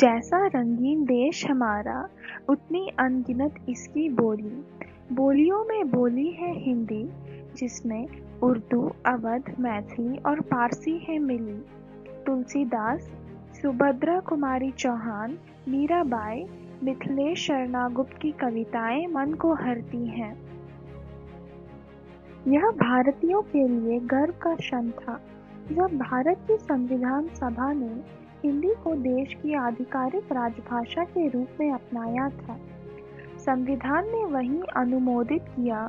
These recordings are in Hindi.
जैसा रंगीन देश हमारा, उतनी अनगिनत इसकी बोली। बोलियों में बोली है हिंदी, जिसमें उर्दू, अवध, मैथिली और पारसी है मिली। तुलसीदास, सुभद्रा कुमारी चौहान, मीराबाई, मिथिलेश शर्मा गुप्त की कविताएं मन को हरती हैं। यह भारतीयों के लिए गर्व का क्षण था जब भारत की संविधान सभा ने हिंदी को देश की आधिकारिक राजभाषा के रूप में अपनाया था। संविधान ने वही अनुमोदित किया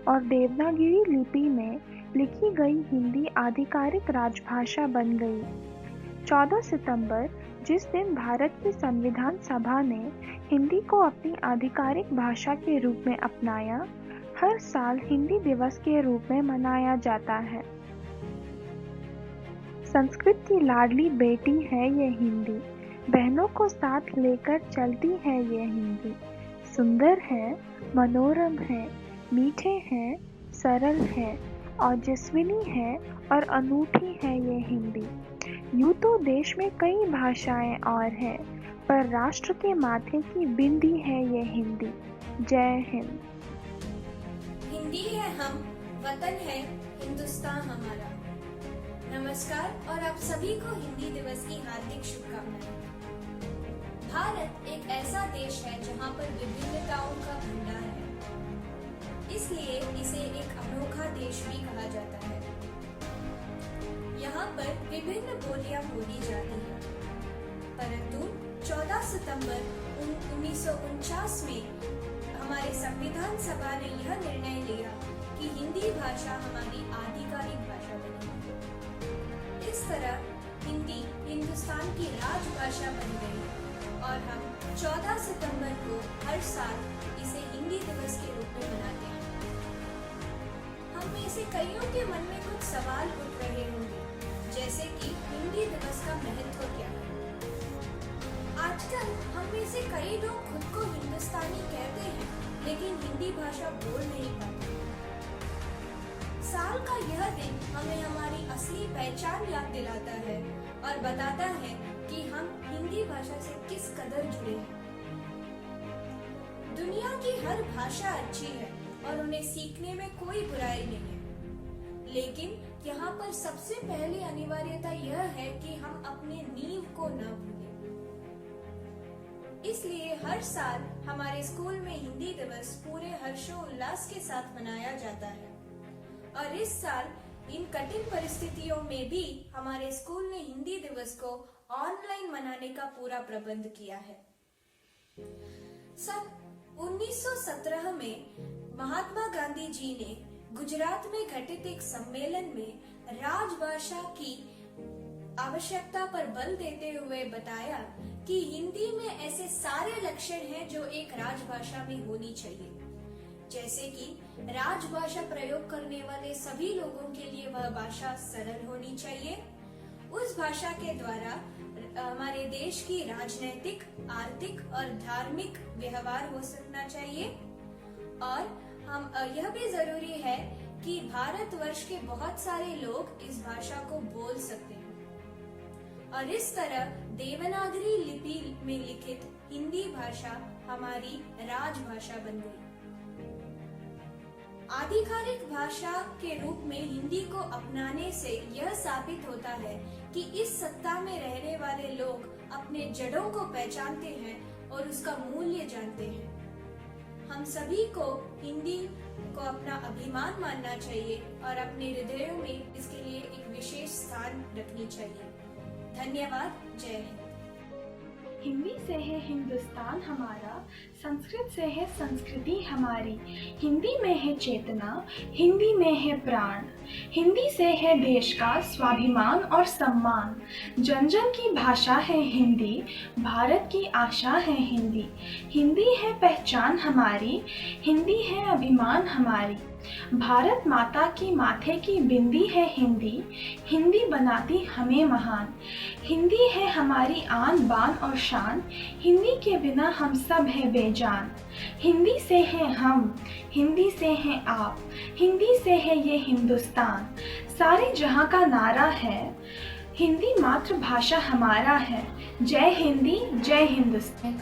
और देवनागरी लिपि में लिखी गई हिंदी आधिकारिक राजभाषा बन गई। 14 सितंबर, जिस दिन भारत की संविधान सभा ने हिंदी को अपनी आधिकारिक भाषा के रूप में अपनाया, हर साल हिंदी दिवस के रूप में मनाया जाता है। संस्कृत की लाडली बेटी है ये हिंदी, बहनों को साथ लेकर चलती है ये हिंदी। सुंदर है, मनोरम है, मीठे हैं, सरल है, ओजस्विनी है और अनूठी है ये हिंदी। यूं तो देश में कई भाषाएं और हैं, पर राष्ट्र के माथे की बिंदी है ये हिंदी। जय हिंद। हिंदी है हम, वतन है हिंदुस्तान हमारा। नमस्कार और आप सभी को हिंदी दिवस की हार्दिक शुभकामनाएं। भारत एक ऐसा देश है जहां पर विभिन्नताओं का भंडार है, इसलिए इसे एक अनोखा देश भी कहा जाता है। यहाँ पर विभिन्न बोलियां बोली जाती हैं, परंतु 14 सितंबर 1949 में हमारे संविधान सभा ने यह निर्णय लिया कि हिंदी भाषा हमारी आधिकारिक भाषा बनेगी। इस तरह हिंदी हिंदुस्तान की राजभाषा बन गई और हम 14 सितंबर को हर साल इसे हिंदी दिवस के रूप में मनाते हैं। हम में से कईयों के मन में कुछ सवाल उठ रहे होंगे, जैसे कि हिंदी दिवस का महत्व क्या है। आजकल हम में से कई लोग खुद को हिंदुस्तानी कहते हैं, लेकिन हिंदी भाषा बोल नहीं पाते। साल का यह दिन हमें हमारी असली पहचान याद दिलाता है और बताता है कि हम हिंदी भाषा से किस कदर जुड़े हैं। दुनिया की हर भाषा अच्छी है और उन्हें सीखने में कोई बुराई नहीं है, लेकिन यहाँ पर सबसे पहली अनिवार्यता यह है कि हम अपने नींव को न भूलें। इसलिए हर साल हमारे स्कूल में हिंदी दिवस पूरे हर्षोल्लास के साथ मनाया जाता है और इस साल इन कठिन परिस्थितियों में भी हमारे स्कूल ने हिंदी दिवस को ऑनलाइन मनाने का पूरा प्रबंध किया है। सन 1917 में महात्मा गांधी जी ने गुजरात में घटित एक सम्मेलन में राजभाषा की आवश्यकता पर बल देते हुए बताया कि हिंदी में ऐसे सारे लक्षण हैं जो एक राजभाषा में होनी चाहिए, जैसे कि राजभाषा प्रयोग करने वाले सभी लोगों के लिए वह भाषा सरल होनी चाहिए, उस भाषा के द्वारा हमारे देश की राजनैतिक, आर्थिक और धार्मिक व्यवहार हो सकना चाहिए, और हम यह भी जरूरी है कि भारतवर्ष के बहुत सारे लोग इस भाषा को बोल सकते हैं। और इस तरह देवनागरी लिपि में लिखित हिंदी भाषा हमारी राजभाषा बन गई। आधिकारिक भाषा के रूप में हिंदी को अपनाने से यह साबित होता है कि इस सत्ता में रहने वाले लोग अपने जड़ों को पहचानते हैं और उसका मूल्य जानते हैं। हम सभी को हिंदी को अपना अभिमान मानना चाहिए और अपने हृदयों में इसके लिए एक विशेष स्थान रखनी चाहिए। धन्यवाद। जय हिंद। हिंदी से है हिंदुस्तान हमारा, संस्कृत से है संस्कृति हमारी। हिंदी में है चेतना, हिंदी में है प्राण, हिंदी से है देश का स्वाभिमान और सम्मान। जन जन की भाषा है हिंदी, भारत की आशा है हिंदी। हिंदी है पहचान हमारी, हिंदी है अभिमान हमारी। भारत माता की माथे की बिंदी है हिंदी, हिंदी बनाती हमें महान। हिंदी है हमारी आन बान और शान, हिंदी के बिना हम सब है बेजान। हिंदी से है हम, हिंदी से है आप, हिंदी से है ये हिंदुस्तान। सारे जहां का नारा है हिंदी मातृभाषा हमारा है। जय हिंदी, जय हिंदुस्तान।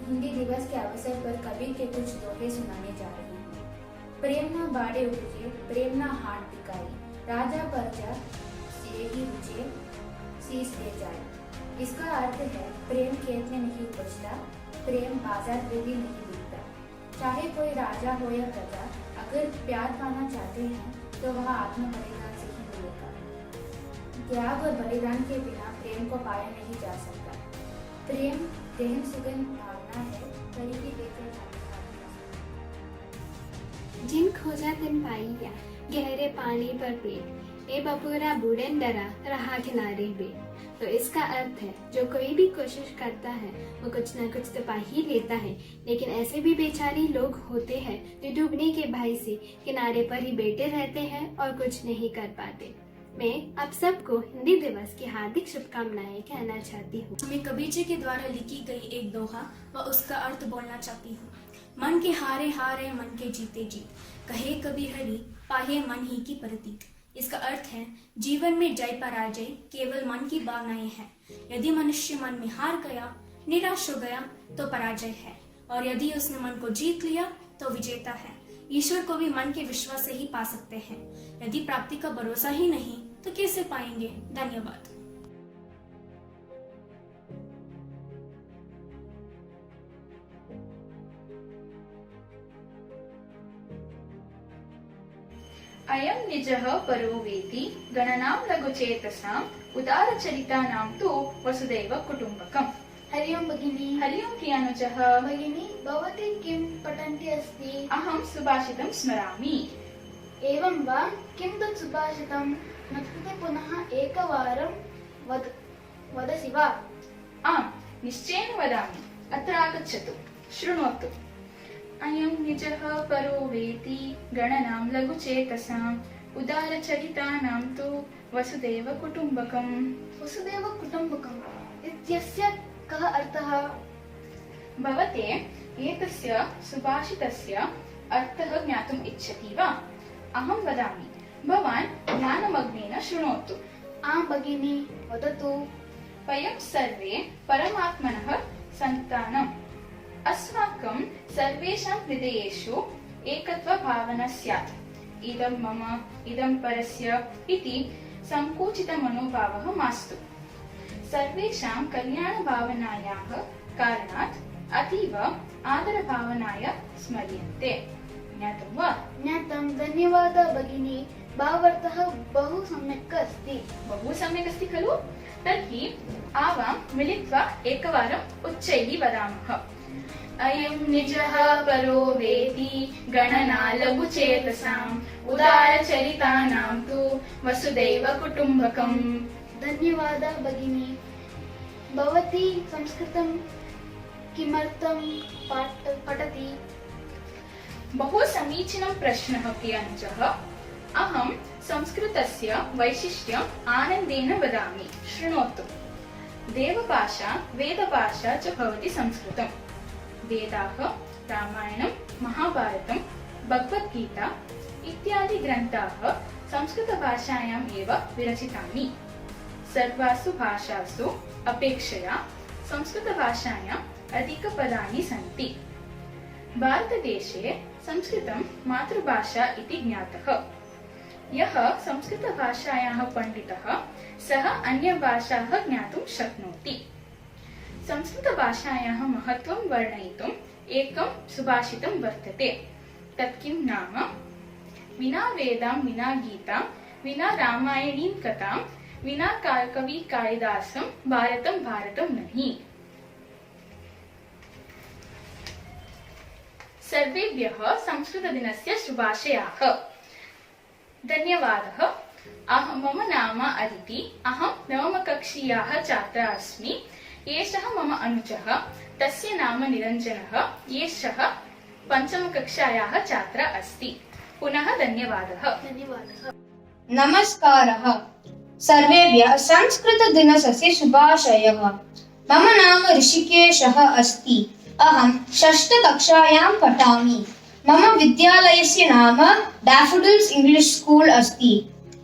हिंदी दिवस के अवसर पर कबीर के कुछ दोहे सुनाने जा रही हूँ। प्रेम न बाड़े उपजे, प्रेम न हाट बिकाई, राजा परजा सिरे ही रुचे, शीश दे जाए। इसका अर्थ है प्रेम खेत में नहीं उपजता, प्रेम बाजार में भी नहीं बिकता। चाहे कोई राजा हो या प्रजा, अगर प्यार पाना चाहते हैं तो वह आत्म बलिदान से ही मिलेगा। त्याग और बलिदान के बिना प्रेम को पाया नहीं जा सकता। प्रेम गहन सुगंध भावना है, करीबी देकर जिन खोजा तिन पाइया, गहरे पानी पर पेट, ए बपुरा बूढ़न डरा रहा किनारे बे। तो इसका अर्थ है जो कोई भी कोशिश करता है वो कुछ ना कुछ तो पा ही लेता है, लेकिन ऐसे भी बेचारे लोग होते हैं जो डूबने के भय से किनारे पर ही बैठे रहते हैं और कुछ नहीं कर पाते। मैं आप सबको हिंदी दिवस की हार्दिक शुभकामनाएं कहना चाहती हूँ। मैं कबीर जी के द्वारा लिखी गई एक दोहा व उसका अर्थ बोलना चाहती हूँ। मन के हारे हारे मन के जीते जीत, कहे कबीर हरि पाहे मन ही की प्रतीत। इसका अर्थ है जीवन में जय पराजय केवल मन की भावनाएं हैं। यदि मनुष्य मन में हार गया, निराश हो गया तो पराजय है, और यदि उसने मन को जीत लिया तो विजेता है। ईश्वर को भी मन के विश्वास से ही पा सकते हैं। यदि प्राप्ति का भरोसा ही नहीं तो कैसे पाएंगे। धन्यवाद। अयं निजः परो वेति गणनां लघुचेतसाम् उदारचरितानां तु वसुदैव कुटुम्बकम्। हरि ओम भगिनी। हरि ओम प्रियानुजः। भगिनी, भवती किं पठन्ती अस्ति? अहं सुभाषितं स्मरामि। एवं वा? किं तत् सुभाषितं? मत्कृते पुनः एकवारं वदसि वा? आम्, निश्चयेन वदामि। अत्र आगच्छतु, शृणोतु। अयं निजः परो वेति गणनां लघुचेतसाम् उदारचरितानां तु वसुदैव कुटुम्बकम्। वसुदेव कुटुम्बकम् इत्यस्य कः अर्थः? भवते एतस्य सुभाषितस्य अर्थः ज्ञातुम् इच्छति वा? अहं वदामि, भवान् ध्यानमग्नेन शृणोतु। आम् भगिनी, वदतु। वयं सर्वे परमात्मनः सन्तानम्। अस्माकं सर्वेषां हृदयेषु एकत्वभावना स्यात्। इदं मम, इदं परस्य इति संकुचितमनोभावः मास्तु। सर्वेषां कल्याणभावनायाः कारणात् अतीव आदरभावनाय स्मर्यन्ते। ज्ञातं वा? ज्ञातं। धन्यवादः भगिनी। भावार्थः बहु सम्यक् अस्ति। बहु सम्यक् अस्ति खलु? तर्हि आवां मिलित्वा एकवारम् उच्चैः वदामः। अयं निजः परो वेति गणना लघुचेतसाम् उदारचरितानां तु वसुदैव कुटुम्बकम्। धन्यवादः भगिनी। भवती संस्कृतं किमर्थं पठति? बहु समीचीनं प्रश्नः प्रियानुजः। अहं संस्कृतस्य वैशिष्ट्यम् आनन्देन वदामि, शृणोतु। देवभाषा वेदभाषा च भवति संस्कृतम्। वेदाः रामायणं, महाभारतं, भगवद्गीता इत्यादि ग्रन्थाः संस्कृतभाषायाम् एव विरचितानि। सर्वासु भाषासु अपेक्षया संस्कृतभाषायाम् अधिकपदानि सन्ति। भारतदेशे संस्कृतं मातृभाषा इति ज्ञातः। यः संस्कृतभाषायाः पण्डितः सः अन्यभाषाः ज्ञातुं शक्नोति। संस्कृतभाषायाः महत्त्वं वर्णयितुम् एकं सुभाषितं वर्तते। तत् किं नाम? विना वेदां, विना गीतां, विना रामायणीं कथां, विना कवि कालिदासं भारतं भारतं नहि। सर्वेभ्यः संस्कृतदिनस्य शुभाशयाः। धन्यवादः। मम नाम अदिति। अहं नवमकक्षीयाः छात्रा अस्मि। एषः मम अनुजः, तस्य नाम निरञ्जनः, एषः पञ्चमकक्षायाः छात्रा अस्ति। पुनः धन्यवादः। धन्यवादः। नमस्कारः। सर्वेभ्यः संस्कृतदिनस्य शुभाशयः। मम नाम ऋषिकेशः अस्ति। अहं षष्ठकक्षायां पठामि। मम विद्यालयस्य नाम डैफोडिल्स् इंग्लिश स्कूल अस्ति।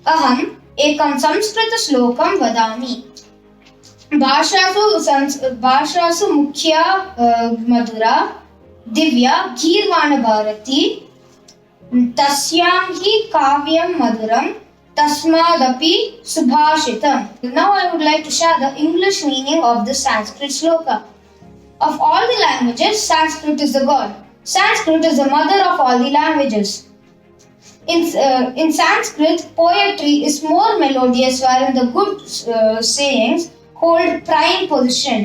अहं एकं संस्कृतश्लोकं वदामि। भाषासु मुख्या मधुरा दिव्या गीर्वाणभारती, तस्यां हि काव्यं मधुरं तस्मादपि सुभाषितम्. Now I would like to share the English meaning of the Sanskrit shloka. Of all the languages, Sanskrit is the god. Sanskrit is the mother of all the languages. In Sanskrit, poetry is more melodious, wherein the good sayings hold prime position.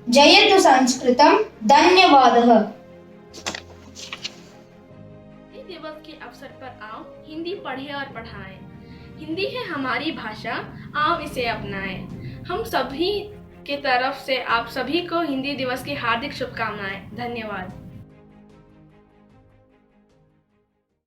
Jayatu Sanskritam, Dhanyavadah. Hindi दिवस के अवसर पर आओ हिंदी पढ़े और पढ़ाएं। हिंदी है हमारी भाषा, आओ इसे अपनाएं। हम सभी के तरफ से आप सभी को हिंदी दिवस की हार्दिक शुभकामनाएं। धन्यवाद।